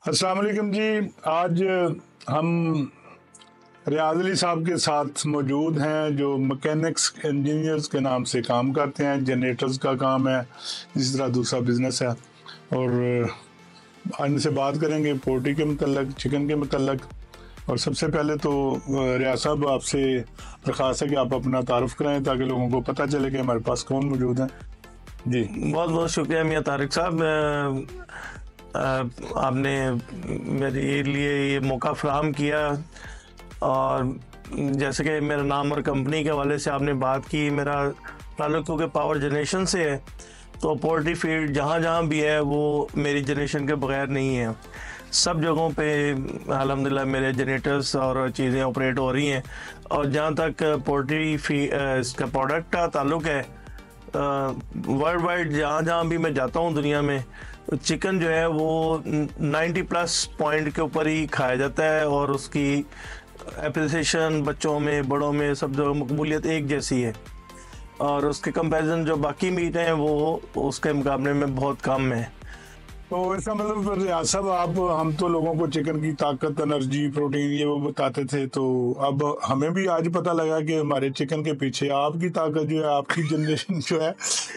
अस्सलाम वालेकुम जी। आज हम रियाज अली साहब के साथ मौजूद हैं जो मैकेनिक्स इंजीनियर्स के नाम से काम करते हैं। जनरेटर्स का काम है, इस तरह दूसरा बिजनेस है। और आज इनसे बात करेंगे पोल्ट्री के मतलब, चिकन के मतलब। और सबसे पहले तो रियाज साहब आपसे दरख्वास्त है कि आप अपना तारुफ कराएं ताकि लोगों को पता चले कि हमारे पास कौन मौजूद हैं। जी बहुत बहुत शुक्रिया मियाँ तारिक साहब, आपने मेरे लिए ये मौका फराहम किया। और जैसे कि मेरा नाम और कंपनी के हवाले से आपने बात की, मेरा ताल्लुक क्योंकि पावर जनरेशन से है, तो पोल्ट्री फीड जहाँ जहाँ भी है वो मेरी जनरेशन के बगैर नहीं है। सब जगहों पे अल्हम्दुलिल्लाह मेरे जनरेटर्स और चीज़ें ऑपरेट हो रही हैं। और जहाँ तक पोल्ट्री इसका प्रोडक्ट का ताल्लुक है, वर्ल्ड वाइड जहाँ भी मैं जाता हूँ दुनिया में, चिकन जो है वो 90+ पॉइंट के ऊपर ही खाया जाता है। और उसकी एप्रिसिएशन बच्चों में, बड़ों में, सब जगह मकबूलियत एक जैसी है। और उसके कंपैरिजन जो बाकी मीट हैं वो उसके मुकाबले में बहुत कम है। तो इसका मतलब रियाज साहब, आप हम तो लोगों को चिकन की ताकत, एनर्जी, प्रोटीन ये वो बताते थे, तो अब हमें भी आज पता लगा कि हमारे चिकन के पीछे आपकी ताकत जो है, आपकी जनरेशन जो है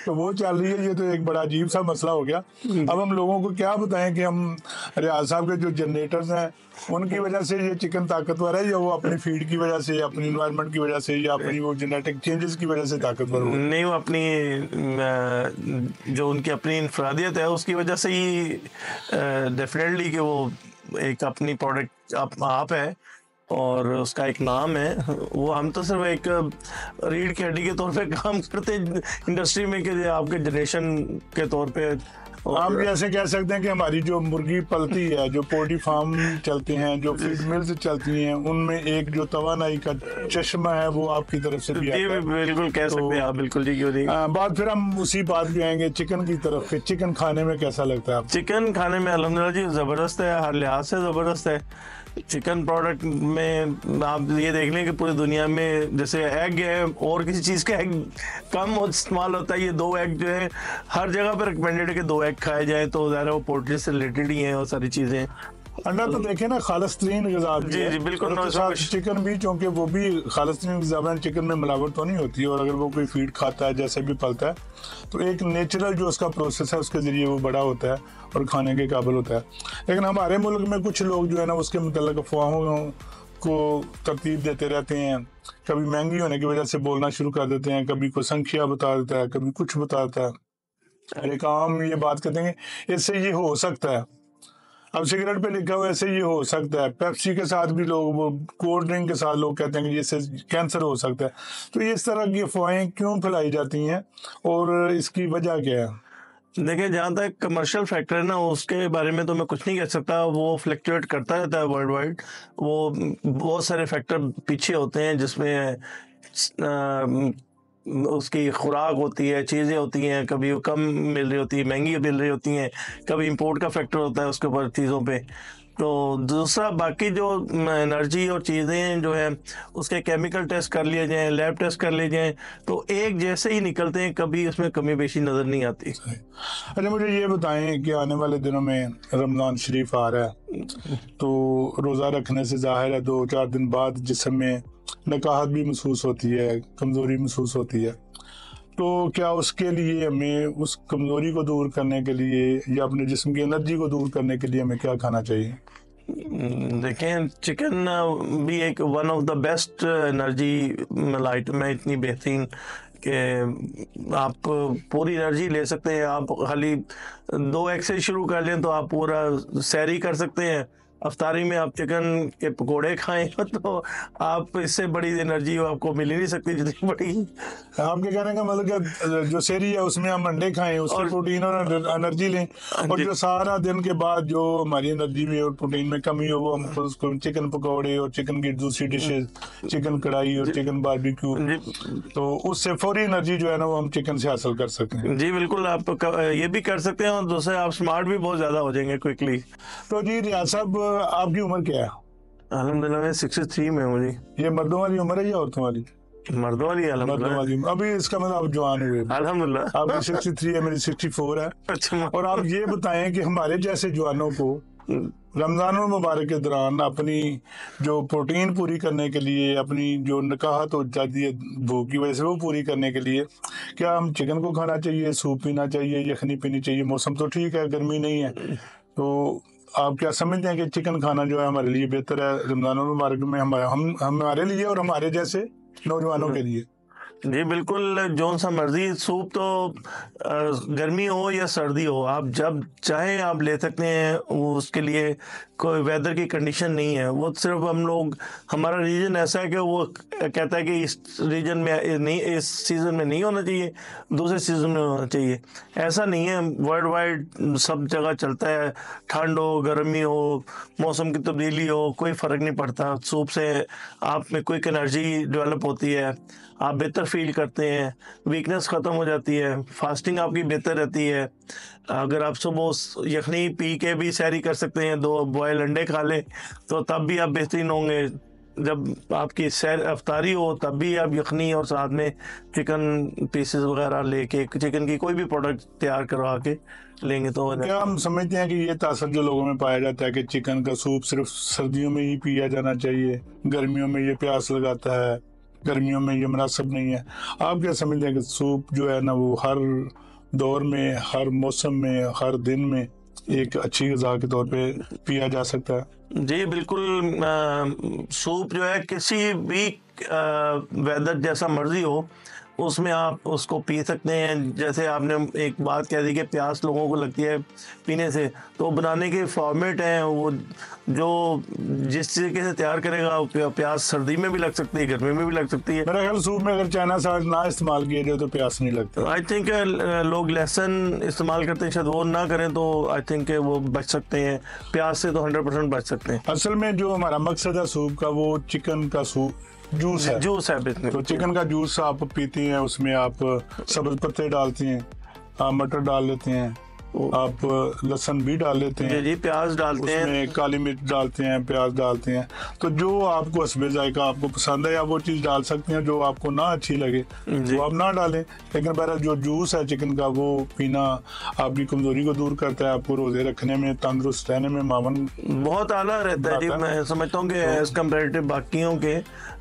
तो वो चल रही है। ये तो एक बड़ा अजीब सा मसला हो गया। अब हम लोगों को क्या बताएं कि हम रियाज साहब के जो जनरेटर्स हैं उनकी वजह से ये चिकन ताकतवर है, या वो अपनी फीड की वजह से, या अपनी इन्वायरमेंट की वजह से, या अपनी वो जेनेटिक चेंजेस की वजह से ताकतवर हो? नहीं, वो अपनी जो उनकी अपनी इनफरादियत है उसकी वजह से ही डेफिनेटली कि वो एक अपनी प्रोडक्ट आप है और उसका एक नाम है। वो हम तो सिर्फ एक रीढ़ की हड्डी के तौर पे काम करते हैं इंडस्ट्री में, कि आपके जनरेशन के तौर पे। हम भी ऐसे कह सकते हैं कि हमारी जो मुर्गी पलती है, जो पोल्ट्री फार्म चलते हैं, जो फीड मिल्स चलती हैं, उनमें एक जो तवानाई का चश्मा है वो आपकी तरफ से भी आता है। बिल्कुल कह सकते हैं आप, बिल्कुल जी, क्यों नहीं। बात फिर हम उसी बात पे आएंगे चिकन की तरफ के। चिकन खाने में कैसा लगता है आपको? चिकन खाने में अल्हम्दुलिल्लाह जी ज़बरदस्त है, हर लिहाज से ज़बरदस्त है। चिकन प्रोडक्ट में आप ये देख लें कि पूरी दुनिया में जैसे एग है, और किसी चीज़ का एग कम इस्तेमाल होता है, ये 2 एग जो है हर जगह पर रिकमेंडेड है कि 2 एग खाए जाए, तो ज़ाहिर है वो पोल्ट्री से रिलेटेड ही हैं और सारी चीज़ें। अंडा तो देखे ना खालिस्तीन ग़िज़ा भी है। जी बिल्कुल। चिकन भी, चूँकि वो भी खालिस्तीन ग़िज़ा में, चिकन में मिलावट तो नहीं होती है। और अगर वो कोई फीड खाता है, जैसे भी पलता है, तो एक नेचुरल जो उसका प्रोसेस है उसके ज़रिए वो बड़ा होता है और खाने के काबिल होता है। लेकिन हमारे मुल्क में कुछ लोग जो है ना उसके मतलब अफवाहों को तरतीब देते रहते हैं। कभी महंगी होने की वजह से बोलना शुरू कर देते हैं, कभी कोई संख्या बता देता है, कभी कुछ बताता है। एक आम ये बात कहते हैं इससे ये हो सकता है। अब सिगरेट पे लिखा हुआ ऐसे ये हो सकता है। पेप्सी के साथ भी लोग, वो कोल्ड ड्रिंक के साथ लोग कहते हैं कि इससे कैंसर हो सकता है। तो इस तरह की अफवाहें क्यों फैलाई जाती हैं और इसकी वजह क्या है? देखिए, जहाँ तक कमर्शियल फैक्टर है ना, उसके बारे में तो मैं कुछ नहीं कह सकता। वो फ्लक्चुएट करता रहता है वर्ल्ड वाइड। वो बहुत सारे फैक्टर पीछे होते हैं जिसमें उसकी खुराक होती है, चीज़ें होती हैं, कभी वो कम मिल रही होती है, महंगी मिल रही होती हैं, कभी इंपोर्ट का फैक्टर होता है उसके ऊपर चीज़ों पे। तो दूसरा, बाकी जो एनर्जी और चीज़ें जो है उसके केमिकल टेस्ट कर लिए जाएँ, लैब टेस्ट कर लिए जाएँ, तो एक जैसे ही निकलते हैं, कभी उसमें कमी बेशी नज़र नहीं आती। अच्छा, मुझे ये बताएं कि आने वाले दिनों में रमज़ान शरीफ आ रहा है, तो रोज़ा रखने से ज़ाहिर है 2-4 दिन बाद जिस्म में नकाहत भी महसूस होती है, कमज़ोरी महसूस होती है। तो क्या उसके लिए हमें उस कमज़ोरी को दूर करने के लिए या अपने जिस्म की एनर्जी को दूर करने के लिए हमें क्या खाना चाहिए? देखें, चिकन भी एक one of the best energy item है, इतनी बेहतरीन कि आप पूरी एनर्जी ले सकते हैं। आप खाली 2 एग से शुरू कर लें तो आप पूरा सैरी कर सकते हैं। अफ्तारी में आप चिकन के पकोड़े खाएं तो आप इससे बड़ी एनर्जी आपको मिल ही नहीं सकती जितनी बड़ी। आपके कहने का मतलब कि जो सेरी है उसमें हम अंडे खाएं, उससे प्रोटीन और एनर्जी लें, और जो सारा दिन के बाद जो हमारी एनर्जी में और प्रोटीन में कमी हो वो हम उसको चिकन पकौड़े और चिकन की दूसरी डिशेज, चिकन कढ़ाई और चिकन बारबेक्यू, तो उससे फौरी एनर्जी जो है ना वो हम चिकन से हासिल कर सकते हैं। जी बिल्कुल, आप ये भी कर सकते हैं, और दूसरे आप स्मार्ट भी बहुत ज़्यादा हो जाएंगे क्विकली। तो जी रियाज साहब, आपकी उम्र क्या है? अल्हम्दुलिल्लाह मैं 63 में हूँ जी। ये मर्दों वाली उम्र है या औरतों वाली? मर्दों वाली है। मर्दों वाली। अभी इसका मतलब आप जवान हुए? अल्हम्दुलिल्लाह। आपकी 63 है, मेरी 64 है। अच्छा। और आप ये बताएं कि हमारे जैसे जवानों को रमज़ान मुबारक के दौरान अपनी जो प्रोटीन पूरी करने के लिए, अपनी जो नकाहत हो जाती है भूख की वजह से, वो पूरी करने के लिए क्या हम चिकन को खाना चाहिए, सूप पीना चाहिए, यखनी पीनी चाहिए? मौसम तो ठीक है, गर्मी नहीं है, तो आप क्या समझते हैं कि चिकन खाना जो है हमारे लिए बेहतर है रमज़ान मुबारक में, हमारे लिए और हमारे जैसे नौजवानों के लिए? जी बिल्कुल, जौन सा मर्जी सूप तो गर्मी हो या सर्दी हो, आप जब चाहें आप ले सकते हैं। वो उसके लिए कोई वेदर की कंडीशन नहीं है। वो सिर्फ हम लोग, हमारा रीजन ऐसा है कि वो कहता है कि इस रीजन में नहीं, इस सीज़न में नहीं होना चाहिए, दूसरे सीज़न में होना चाहिए। ऐसा नहीं है, वर्ल्ड वाइड सब जगह चलता है। ठंड हो, गर्मी हो, मौसम की तब्दीली हो, कोई फ़र्क नहीं पड़ता। सूप से आप में क्विक एनर्जी डेवलप होती है, आप बेहतर फील करते हैं, वीकनेस ख़त्म हो जाती है, फास्टिंग आपकी बेहतर रहती है। अगर आप सुबह यखनी पी के भी सैरी कर सकते हैं, 2 बॉयल अंडे खा लें, तो तब भी आप बेहतरीन होंगे। जब आपकी सैर अफ्तारी हो तब भी आप यखनी और साथ में चिकन पीसेस वगैरह लेके, चिकन की कोई भी प्रोडक्ट तैयार करवा के लेंगे तो क्या हम समझते हैं कि ये तासर जो लोगों में पाया जाता है कि चिकन का सूप सिर्फ सर्दियों में ही पिया जाना चाहिए, गर्मियों में ये प्यास लगाता है, गर्मियों में ये मुनासिब नहीं है? आप क्या समझते हैं कि सूप जो है ना वो हर दौर में, हर मौसम में, हर दिन में एक अच्छी ग़िज़ा के तौर पे पिया जा सकता है? जी बिल्कुल, सूप जो है किसी भी वेदर जैसा मर्जी हो उसमें आप उसको पी सकते हैं। जैसे आपने एक बात कह दी कि प्यास लोगों को लगती है पीने से, तो बनाने के फॉर्मेट हैं वो, जो जिस तरीके से तैयार करेगा प्यास सर्दी में भी लग सकती है, गर्मी में भी लग सकती है। मेरा ख्याल सूप में अगर चाइना साल्ट ना इस्तेमाल किया जाए तो प्यास नहीं लगती। आई थिंक लोग लहसुन इस्तेमाल करते हैं, शायद वो ना करें तो आई थिंक वो बच सकते हैं, प्यास से तो 100% बच सकते हैं। असल में जो हमारा मकसद है सूप का, वो चिकन का सूप जूस है। तो चिकन का जूस आप पीते हैं, उसमें आप सब्ज़ पत्ते डालते हैं, आप मटर डाल लेते हैं, आप लहसुन भी डाल लेते हैं, जी प्याज डालते हैं, उसमें काली मिर्च डालते हैं, प्याज डालते हैं। तो जो आपको हस्बे जायका आपको पसंद है आप वो चीज़ डाल सकते हैं, जो आपको ना अच्छी लगे वो आप ना डालें। लेकिन बहरहाल जो जूस है चिकन का वो पीना आपकी कमज़ोरी को दूर करता है, आपको रोज़े रखने में, तंदुरुस्त रहने में मावन बहुत आला रहता है। जी मैं समझता हूँ कि एज कम्पेरेटिव बाकियों के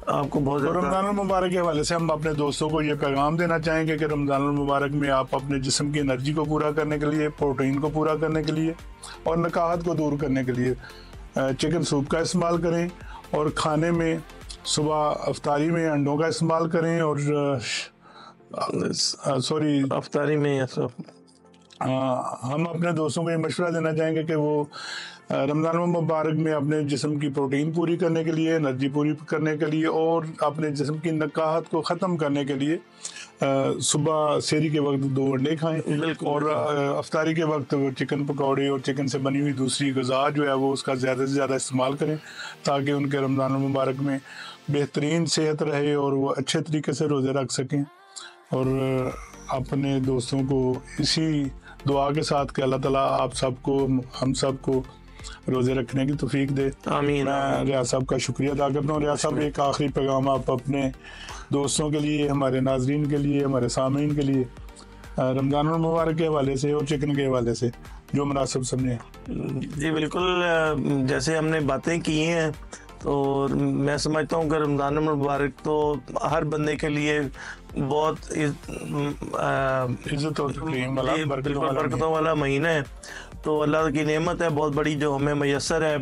आपको बहुत ज़्यादा। रमज़ान मुबारक के हवाले से हम अपने दोस्तों को ये पैगाम देना चाहेंगे कि रमज़ान मुबारक में आप अपने जिस्म की एनर्जी को पूरा करने के लिए, प्रोटीन को पूरा करने के लिए और नकाहत को दूर करने के लिए चिकन सूप का इस्तेमाल करें, और खाने में सुबह अफ्तारी में अंडों का इस्तेमाल करें, और सॉरी अफ्तारी में हम अपने दोस्तों को ये मशवरा देना चाहेंगे कि वो रमज़ान मुबारक में अपने जिस्म की प्रोटीन पूरी करने के लिए, एनर्जी पूरी करने के लिए और अपने जिस्म की नकाहत को ख़त्म करने के लिए सुबह सेहरी के वक्त 2 अंडे खाएं, और अफ्तारी के वक्त चिकन पकौड़े और चिकन से बनी हुई दूसरी ग़िज़ा जो है वो उसका ज़्यादा से ज़्यादा इस्तेमाल करें, ताकि उनके रमज़ान मुबारक में बेहतरीन सेहत रहे और वो अच्छे तरीके से रोज़े रख सकें। और अपने दोस्तों को इसी दुआ के साथ कि अल्लाह ताला आप सबको, हम सबको रोज़े रखने की तौफीक दे। आमीन। मैं रियाज साहब का शुक्रिया अदा करता हूँ। रियाज साहब, एक आखिरी पैगाम आप अपने दोस्तों के लिए, हमारे नाजरीन के लिए, हमारे सामीन के लिए रमज़ान मुबारक के हवाले से और चिकन के हवाले से जो मुनासिब समझे? जी बिल्कुल, जैसे हमने बातें की हैं तो मैं समझता हूँ कि रमज़ान मुबारक तो हर बंदे के लिए बहुत इज्जत और तकरीम वाला, बरकतों वाला महीना है। तो अल्लाह की नेमत है बहुत बड़ी जो हमें मैसर है,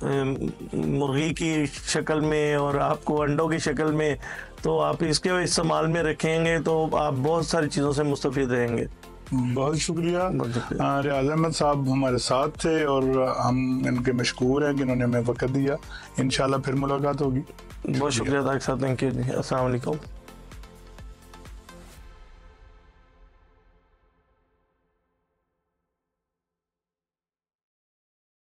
मुर्गी की शक्ल में और आपको अंडों की शक्ल में। तो आप इसके इस्तेमाल में रखेंगे तो आप बहुत सारी चीज़ों से मुस्तफ़ीद रहेंगे। बहुत शुक्रिया। रियाज अहमद साहब हमारे साथ थे और हम इनके मशकूर हैं कि इन्होंने हमें वक्त दिया। इंशाल्लाह फिर मुलाकात होगी। बहुत शुक्रिया डॉक्टर साहब, थैंक यू जी। अस्सलाम वालेकुम।